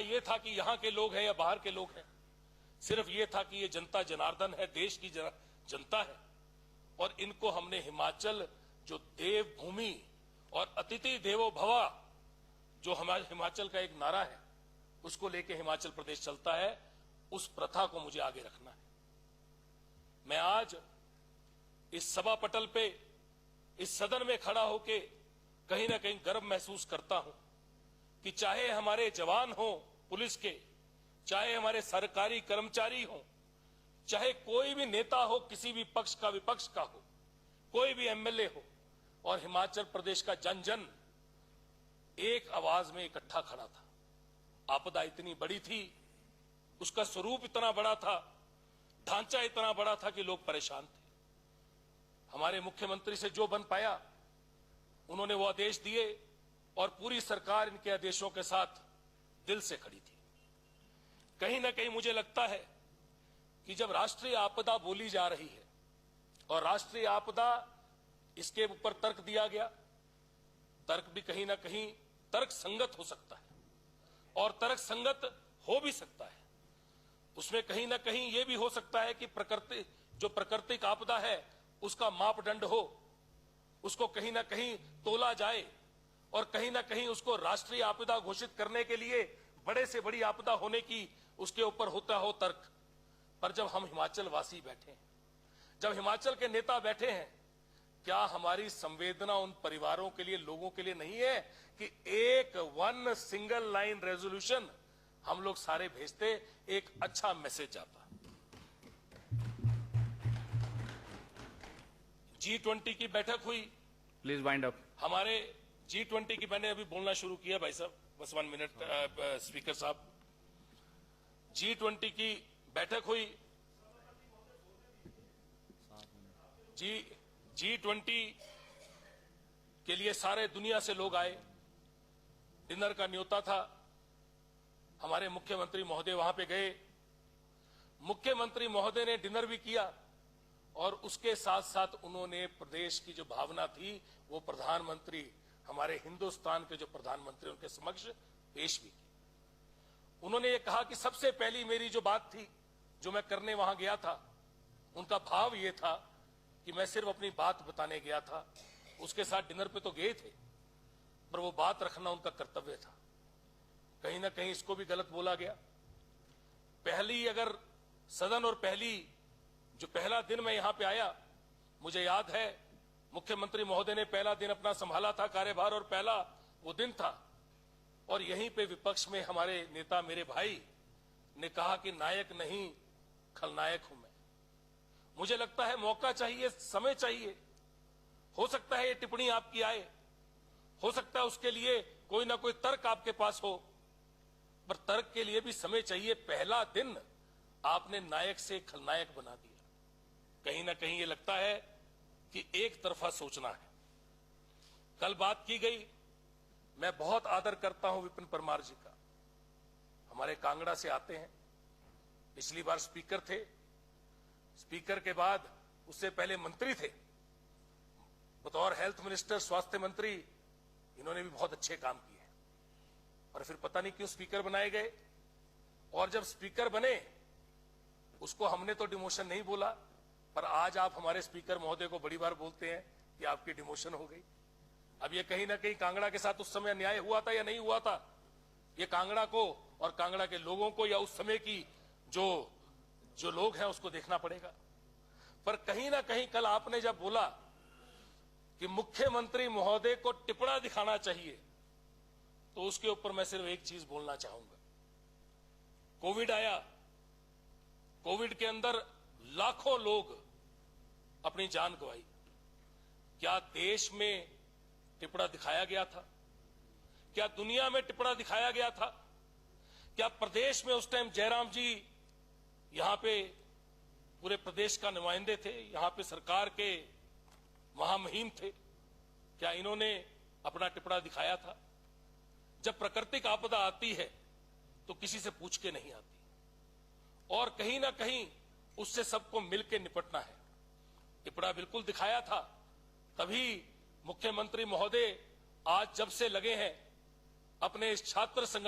ये था कि यहां के लोग हैं या बाहर के लोग हैं, सिर्फ ये था कि ये जनता जनार्दन है, देश की जनता है। और इनको हमने हिमाचल, जो देव भूमि और अतिथि देवो भव, जो हमारे हिमाचल का एक नारा है, उसको लेके हिमाचल प्रदेश चलता है, उस प्रथा को मुझे आगे रखना है। मैं आज इस सभा पटल पे, इस सदन में खड़ा होके कहीं ना कहीं गर्व महसूस करता हूं कि चाहे हमारे जवान हो पुलिस के, चाहे हमारे सरकारी कर्मचारी हो, चाहे कोई भी नेता हो, किसी भी पक्ष का विपक्ष का हो, कोई भी एमएलए हो, और हिमाचल प्रदेश का जन जन एक आवाज में इकट्ठा खड़ा था। आपदा इतनी बड़ी थी, उसका स्वरूप इतना बड़ा था, ढांचा इतना बड़ा था कि लोग परेशान थे। हमारे मुख्यमंत्री से जो बन पाया, उन्होंने वो आदेश दिए और पूरी सरकार इनके आदेशों के साथ दिल से खड़ी थी। कहीं ना कहीं मुझे लगता है कि जब राष्ट्रीय आपदा बोली जा रही है और राष्ट्रीय आपदा, इसके ऊपर तर्क दिया गया, तर्क भी कहीं ना कहीं तर्क संगत हो सकता है और तर्क संगत हो भी सकता है। उसमें कहीं ना कहीं यह भी हो सकता है कि प्रकृति, जो प्राकृतिक आपदा है, उसका मापदंड हो, उसको कहीं ना कहीं तोला जाए और कहीं ना कहीं उसको राष्ट्रीय आपदा घोषित करने के लिए बड़े से बड़ी आपदा होने की उसके ऊपर होता हो तर्क। पर जब हम हिमाचल वासी बैठे हैं, जब हिमाचल के नेता बैठे हैं, क्या हमारी संवेदना उन परिवारों के लिए, लोगों के लिए नहीं है कि एक वन सिंगल लाइन रेजोल्यूशन हम लोग सारे भेजते, एक अच्छा मैसेज जाता। G20 की बैठक हुई। Please wind up. हमारे G20 की, मैंने अभी बोलना शुरू किया भाई साहब, बस 1 मिनट स्पीकर साहब। G20 की बैठक हुई। G20 के लिए सारे दुनिया से लोग आए, डिनर का न्योता था। हमारे मुख्यमंत्री महोदय वहां पे गए, मुख्यमंत्री महोदय ने डिनर भी किया और उसके साथ साथ उन्होंने प्रदेश की जो भावना थी वो प्रधानमंत्री, हमारे हिंदुस्तान के जो प्रधानमंत्री, उनके समक्ष पेश भी की। उन्होंने ये कहा कि सबसे पहली मेरी जो बात थी, जो मैं करने वहां गया था, उनका भाव ये था कि मैं सिर्फ अपनी बात बताने गया था, उसके साथ डिनर पे तो गए थे, पर वो बात रखना उनका कर्तव्य था। कहीं ना कहीं इसको भी गलत बोला गया। पहली अगर सदन और जो पहला दिन मैं यहां पे आया, मुझे याद है मुख्यमंत्री महोदय ने पहला दिन अपना संभाला था कार्यभार, और पहला वो दिन था, और यहीं पे विपक्ष में हमारे नेता, मेरे भाई ने कहा कि नायक नहीं खलनायक हूं मैं। मुझे लगता है मौका चाहिए, समय चाहिए। हो सकता है ये टिप्पणी आपकी आए, हो सकता है उसके लिए कोई ना कोई तर्क आपके पास हो, पर तर्क के लिए भी समय चाहिए। पहला दिन आपने नायक से खलनायक बना दिया। कहीं ना कहीं ये लगता है कि एक तरफा सोचना है। कल बात की गई, मैं बहुत आदर करता हूं विपिन परमार जी का, हमारे कांगड़ा से आते हैं, पिछली बार स्पीकर थे, स्पीकर के बाद उससे पहले मंत्री थे, बतौर हेल्थ मिनिस्टर, स्वास्थ्य मंत्री, इन्होंने भी बहुत अच्छे काम किए, और फिर पता नहीं क्यों स्पीकर बनाए गए। और जब स्पीकर बने, उसको हमने तो डिमोशन नहीं बोला, पर आज आप हमारे स्पीकर महोदय को बड़ी बार बोलते हैं कि आपकी डिमोशन हो गई। अब ये कहीं ना कहीं कांगड़ा के साथ उस समय न्याय हुआ था या नहीं हुआ था, ये कांगड़ा को और कांगड़ा के लोगों को या उस समय की जो लोग हैं उसको देखना पड़ेगा। पर कहीं ना कहीं कल आपने जब बोला कि मुख्यमंत्री महोदय को टिप्पणा दिखाना चाहिए, तो उसके ऊपर मैं सिर्फ एक चीज बोलना चाहूंगा। कोविड आया, कोविड के अंदर लाखों लोग अपनी जान गंवाई। क्या देश में टिप्पणा दिखाया गया था? क्या दुनिया में टिप्पणा दिखाया गया था? क्या प्रदेश में उस टाइम जयराम जी यहां पे पूरे प्रदेश का नुमाइंदे थे, यहां पे सरकार के महामहिम थे, क्या इन्होंने अपना टिप्पणा दिखाया था? जब प्राकृतिक आपदा आती है तो किसी से पूछ के नहीं आती, और कहीं ना कहीं उससे सबको मिलकर निपटना है। टिप्पणा बिल्कुल दिखाया था, तभी मुख्यमंत्री महोदय आज जब से लगे हैं अपने इस छात्र संगठन